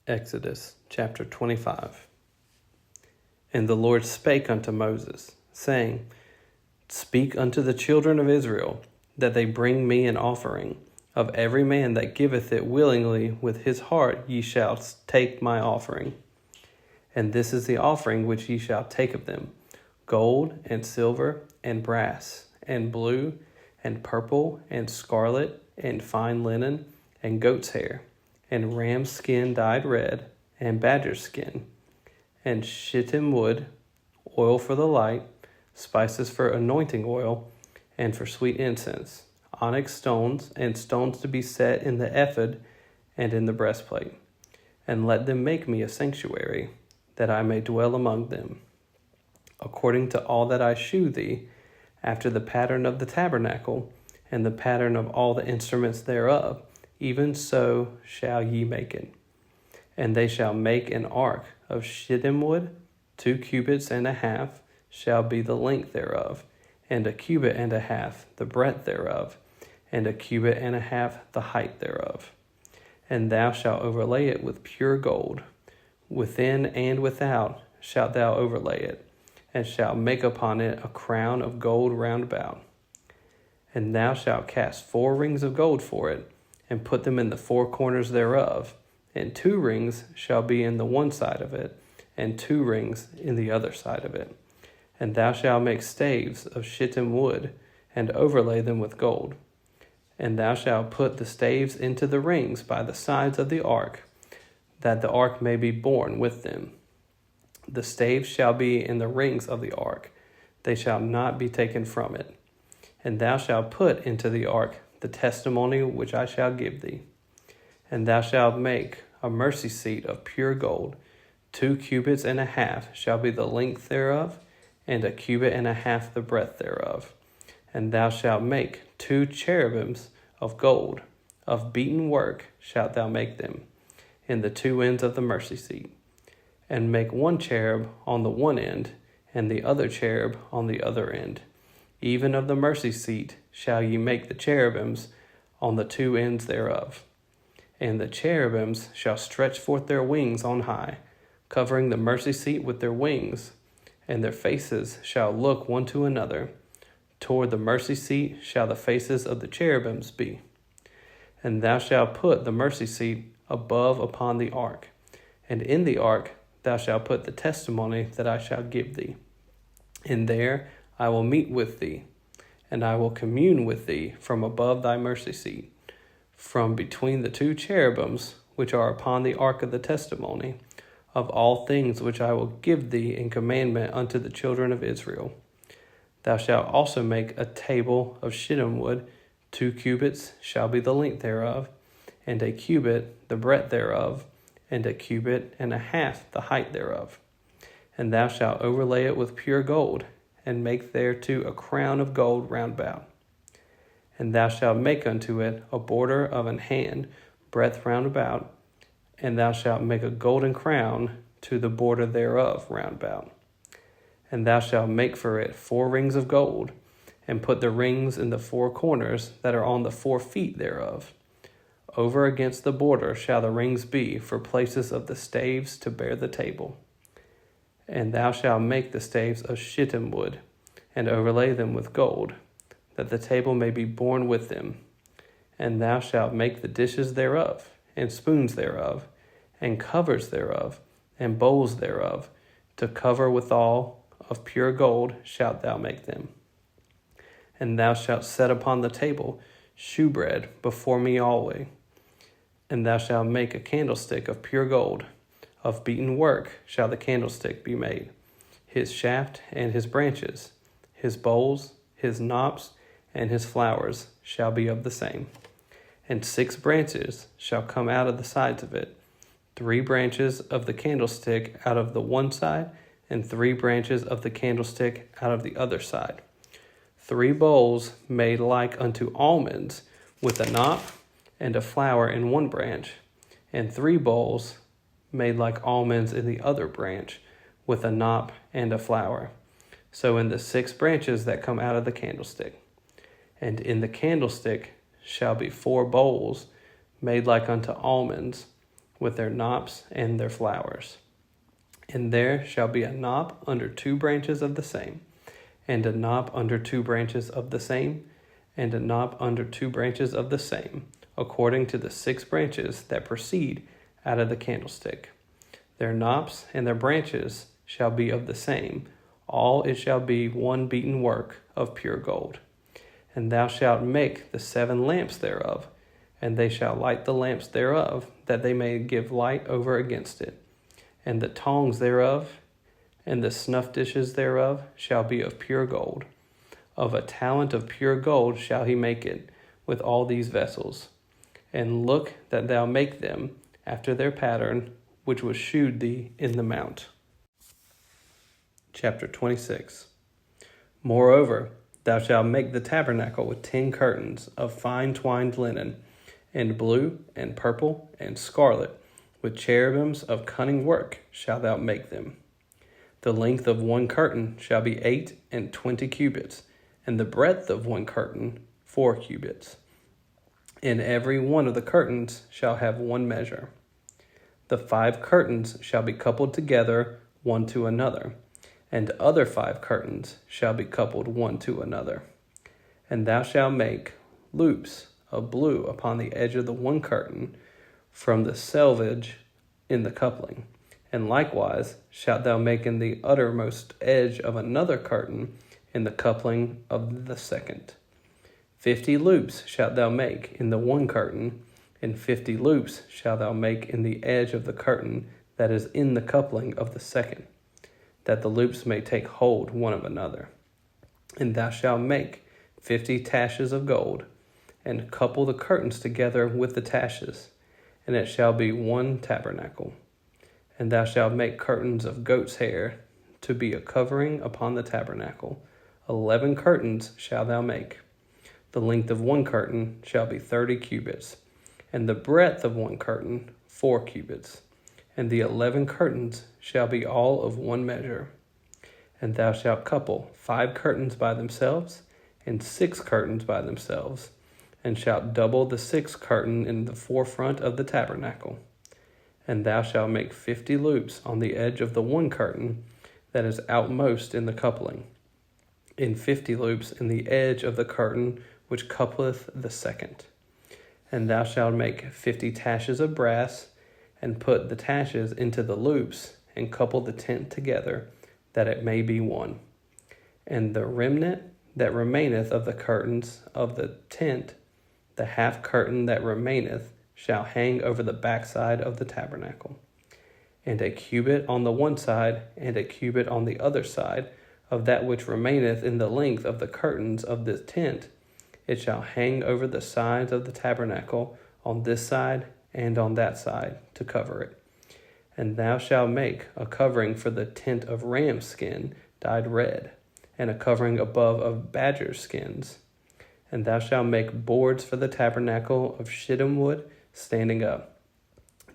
Exodus chapter 25. And the Lord spake unto Moses, saying, Speak unto the children of Israel, that they bring me an offering. Of every man that giveth it willingly with his heart ye shall take my offering. And this is the offering which ye shall take of them: gold, and silver, and brass, and blue, and purple, and scarlet, and fine linen, and goat's hair, and ram's skin dyed red, and badger's skin, and shittim wood, oil for the light, spices for anointing oil, and for sweet incense, onyx stones, and stones to be set in the ephod and in the breastplate. And let them make me a sanctuary, that I may dwell among them, according to all that I shew thee, after the pattern of the tabernacle, and the pattern of all the instruments thereof, even so shall ye make it. And they shall make an ark of shittim wood, 2 cubits and a half shall be the length thereof, and 1 cubit and a half the breadth thereof, and 1 cubit and a half the height thereof. And thou shalt overlay it with pure gold. Within and without shalt thou overlay it, and shalt make upon it a crown of gold round about. And thou shalt cast 4 rings of gold for it, and put them in the 4 corners thereof, and 2 rings shall be in the one side of it, and 2 rings in the other side of it. And thou shalt make staves of shittim wood, and overlay them with gold. And thou shalt put the staves into the rings by the sides of the ark, that the ark may be borne with them. The staves shall be in the rings of the ark, they shall not be taken from it. And thou shalt put into the ark the testimony which I shall give thee. And thou shalt make a mercy seat of pure gold. 2 cubits and a half shall be the length thereof, and 1 cubit and a half the breadth thereof. And thou shalt make 2 cherubims of gold. Of beaten work shalt thou make them, in the 2 ends of the mercy seat. And make 1 cherub on the one end, and the other cherub on the other end. Even of the mercy seat shall ye make the cherubims on the 2 ends thereof. And the cherubims shall stretch forth their wings on high, covering the mercy seat with their wings, and their faces shall look one to another. Toward the mercy seat shall the faces of the cherubims be. And thou shalt put the mercy seat above upon the ark, and in the ark thou shalt put the testimony that I shall give thee. And there I will meet with thee, and I will commune with thee from above thy mercy seat, from between the 2 cherubims which are upon the ark of the testimony, of all things which I will give thee in commandment unto the children of Israel. Thou shalt also make a table of shittim wood. 2 cubits shall be the length thereof, and 1 cubit the breadth thereof, and 1 cubit and a half the height thereof. And thou shalt overlay it with pure gold, and make thereto a crown of gold round about. And thou shalt make unto it a border of an hand breadth round about, and thou shalt make a golden crown to the border thereof round about. And thou shalt make for it 4 rings of gold, and put the rings in the 4 corners that are on the 4 feet thereof. Over against the border shall the rings be for places of the staves to bear the table. And thou shalt make the staves of shittim wood, and overlay them with gold, that the table may be borne with them. And thou shalt make the dishes thereof, and spoons thereof, and covers thereof, and bowls thereof, to cover withal of pure gold shalt thou make them. And thou shalt set upon the table shewbread before me always. And thou shalt make a candlestick of pure gold. Of beaten work shall the candlestick be made, his shaft and his branches, his bowls, his knops, and his flowers shall be of the same. And 6 branches shall come out of the sides of it, 3 branches of the candlestick out of the one side, and 3 branches of the candlestick out of the other side. 3 bowls made like unto almonds, with a knop and a flower in one branch, and 3 bowls made like almonds in the other branch, with a knop and a flower. So in the 6 branches that come out of the candlestick. And in the candlestick shall be 4 bowls made like unto almonds, with their knops and their flowers. And there shall be a knop under 2 branches of the same, and a knop under 2 branches of the same, and a knop under 2 branches of the same, according to the 6 branches that proceed out of the candlestick. Their knops and their branches shall be of the same, all it shall be one beaten work of pure gold. And thou shalt make the 7 lamps thereof, and they shall light the lamps thereof, that they may give light over against it. And the tongs thereof, and the snuff dishes thereof, shall be of pure gold. Of a talent of pure gold shall he make it, with all these vessels. And look that thou make them after their pattern, which was shewed thee in the mount. Chapter 26. Moreover, thou shalt make the tabernacle with 10 curtains of fine twined linen, and blue, and purple, and scarlet, with cherubims of cunning work shalt thou make them. The length of 1 curtain shall be 28 cubits, and the breadth of 1 curtain 4 cubits. And every one of the curtains shall have 1 measure. The 5 curtains shall be coupled together one to another, and other 5 curtains shall be coupled one to another. And thou shalt make loops of blue upon the edge of the 1 curtain from the selvage in the coupling. And likewise shalt thou make in the uttermost edge of another curtain in the coupling of the second. 50 loops shalt thou make in the 1 curtain, and 50 loops shalt thou make in the edge of the curtain that is in the coupling of the second, that the loops may take hold one of another. And thou shalt make 50 taches of gold, and couple the curtains together with the taches, and it shall be 1 tabernacle. And thou shalt make curtains of goat's hair to be a covering upon the tabernacle. 11 curtains shalt thou make. The length of 1 curtain shall be 30 cubits, and the breadth of 1 curtain 4 cubits. And the 11 curtains shall be all of 1 measure. And thou shalt couple 5 curtains by themselves, and 6 curtains by themselves, and shalt double the 6th curtain in the forefront of the tabernacle. And thou shalt make 50 loops on the edge of the 1 curtain that is outmost in the coupling, and 50 loops in the edge of the curtain which coupleth the second. And thou shalt make 50 taches of brass, and put the taches into the loops, and couple the tent together, that it may be one. And the remnant that remaineth of the curtains of the tent, the half curtain that remaineth, shall hang over the backside of the tabernacle. And a cubit on the one side, and a cubit on the other side, of that which remaineth in the length of the curtains of the tent, it shall hang over the sides of the tabernacle on this side and on that side, to cover it. And thou shalt make a covering for the tent of ram skin dyed red, and a covering above of badger skins. And thou shalt make boards for the tabernacle of shittim wood standing up.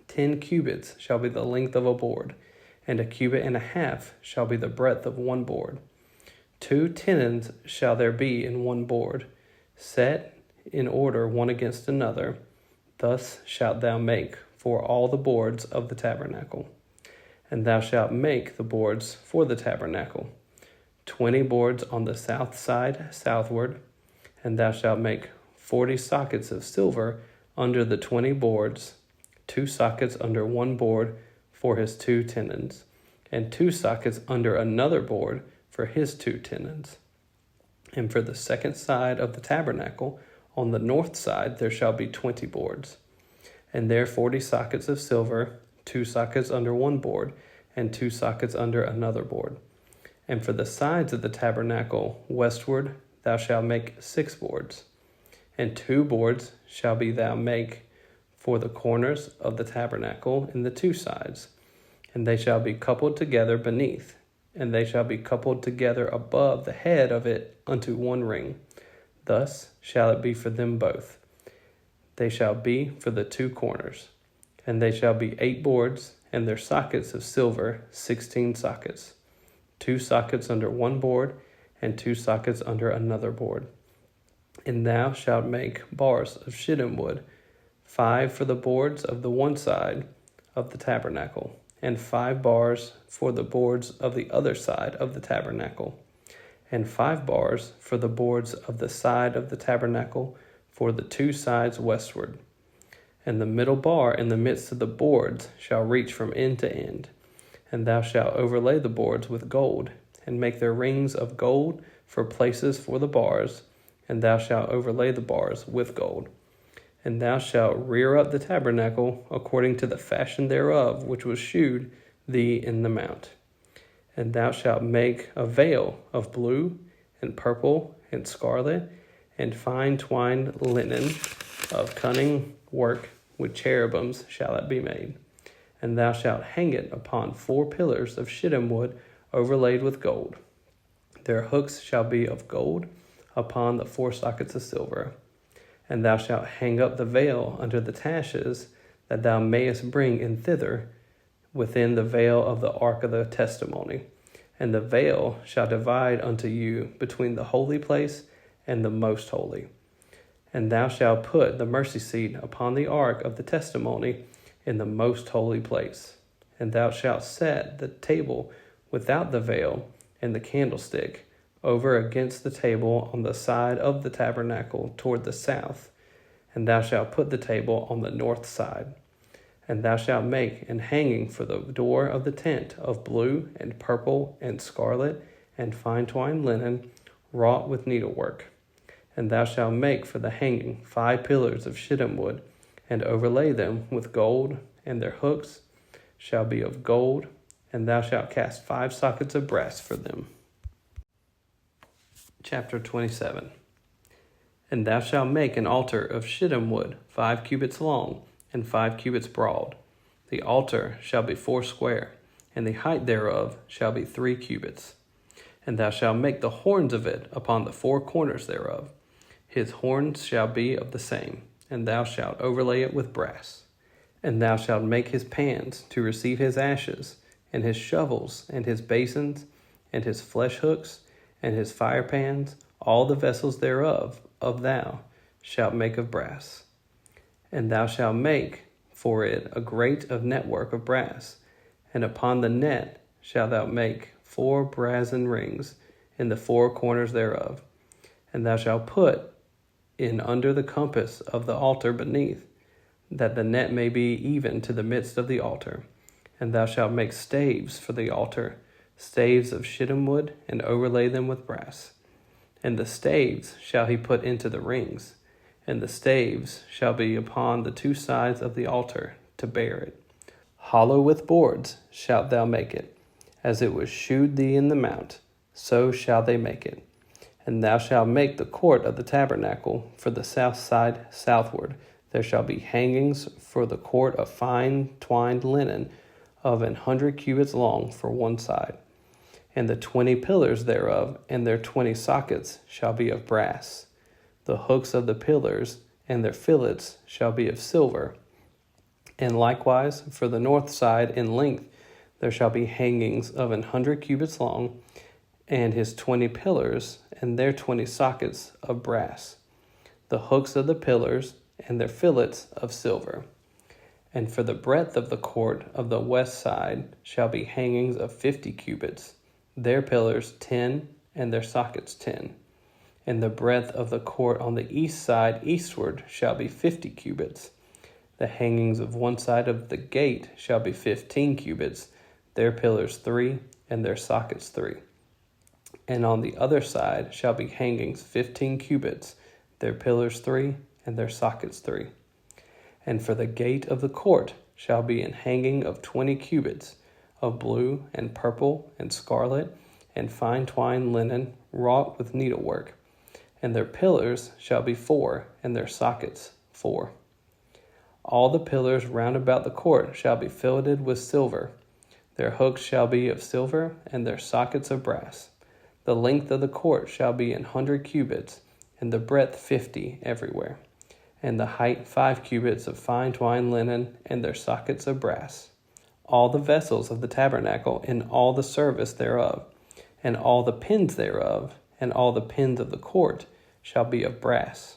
10 cubits shall be the length of a board, and a cubit and a half shall be the breadth of 1 board. 2 tenons shall there be in 1 board, set in order one against another. Thus shalt thou make for all the boards of the tabernacle. And thou shalt make the boards for the tabernacle, 20 boards on the south side southward. And thou shalt make 40 sockets of silver under the 20 boards, 2 sockets under 1 board for his 2 tenons, and 2 sockets under another board for his 2 tenons. And for the second side of the tabernacle, on the north side, there shall be 20 boards, and there 40 sockets of silver, 2 sockets under 1 board, and 2 sockets under another board. And for the sides of the tabernacle westward, thou shalt make 6 boards, and 2 boards shall be thou make for the corners of the tabernacle in the 2 sides, and they shall be coupled together beneath, and they shall be coupled together above the head of it unto 1 ring. Thus shall it be for them both. They shall be for the 2 corners, and they shall be 8 boards, and their sockets of silver 16 sockets, 2 sockets under 1 board, and 2 sockets under another board. And thou shalt make bars of shittim wood, 5 for the boards of the one side, of the tabernacle, and 5 bars for the boards of the other side of the tabernacle, and 5 bars for the boards of the side of the tabernacle for the 2 sides westward. And the middle bar in the midst of the boards shall reach from end to end. And thou shalt overlay the boards with gold, and make their rings of gold for places for the bars, and thou shalt overlay the bars with gold. And thou shalt rear up the tabernacle according to the fashion thereof, which was shewed thee in the mount. And thou shalt make a veil of blue, and purple, and scarlet, and fine twined linen of cunning work, with cherubims shall it be made. And thou shalt hang it upon 4 pillars of shittim wood overlaid with gold. Their hooks shall be of gold upon the 4 sockets of silver. And thou shalt hang up the veil under the taches, that thou mayest bring in thither within the veil of the ark of the testimony. And the veil shall divide unto you between the holy place and the most holy. And thou shalt put the mercy seat upon the ark of the testimony in the most holy place. And thou shalt set the table without the veil and the candlestick over against the table on the side of the tabernacle toward the south. And thou shalt put the table on the north side. And thou shalt make an hanging for the door of the tent of blue and purple and scarlet and fine twined linen, wrought with needlework. And thou shalt make for the hanging 5 pillars of shittim wood, and overlay them with gold, and their hooks shall be of gold, and thou shalt cast 5 sockets of brass for them. Chapter 27. And thou shalt make an altar of shittim wood, 5 cubits long, and 5 cubits broad. The altar shall be 4 square, and the height thereof shall be 3 cubits. And thou shalt make the horns of it upon the 4 corners thereof. His horns shall be of the same, and thou shalt overlay it with brass. And thou shalt make his pans to receive his ashes, and his shovels, and his basins, and his flesh hooks, and his fire pans, all the vessels thereof thou shalt make of brass. And thou shalt make for it a grate of network of brass, and upon the net shalt thou make 4 brazen rings in the 4 corners thereof. And thou shalt put in under the compass of the altar beneath, that the net may be even to the midst of the altar. And thou shalt make staves for the altar, staves of shittim wood, and overlay them with brass. And the staves shall he put into the rings, and the staves shall be upon the 2 sides of the altar to bear it. Hollow with boards shalt thou make it, as it was shewed thee in the mount, so shall they make it. And thou shalt make the court of the tabernacle for the south side southward. There shall be hangings for the court of fine twined linen of 100 cubits long for one side. And the 20 pillars thereof and their 20 sockets shall be of brass. The hooks of the pillars and their fillets shall be of silver. And likewise for the north side in length there shall be hangings of 100 cubits long, and his 20 pillars and their 20 sockets of brass. The hooks of the pillars and their fillets of silver. And for the breadth of the court of the west side shall be hangings of 50 cubits, their pillars 10, and their sockets 10. And the breadth of the court on the east side eastward shall be 50 cubits. The hangings of one side of the gate shall be 15 cubits, their pillars 3, and their sockets 3. And on the other side shall be hangings 15 cubits, their pillars 3, and their sockets 3. And for the gate of the court shall be an hanging of 20 cubits, of blue and purple and scarlet and fine twined linen, wrought with needlework. And their pillars shall be 4, and their sockets 4. All the pillars round about the court shall be filleted with silver. Their hooks shall be of silver, and their sockets of brass. The length of the court shall be 100 cubits, and the breadth 50 everywhere. And the height 5 cubits of fine twined linen, and their sockets of brass. All the vessels of the tabernacle, and all the service thereof, and all the pins thereof, and all the pins of the court shall be of brass.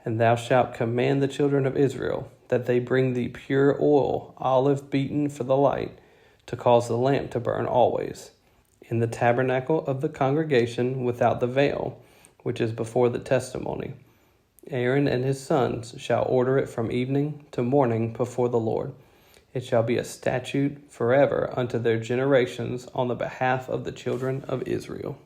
And thou shalt command the children of Israel that they bring thee pure oil, olive beaten for the light, to cause the lamp to burn always, in the tabernacle of the congregation without the veil, which is before the testimony. Aaron and his sons shall order it from evening to morning before the Lord. It shall be a statute forever unto their generations on the behalf of the children of Israel.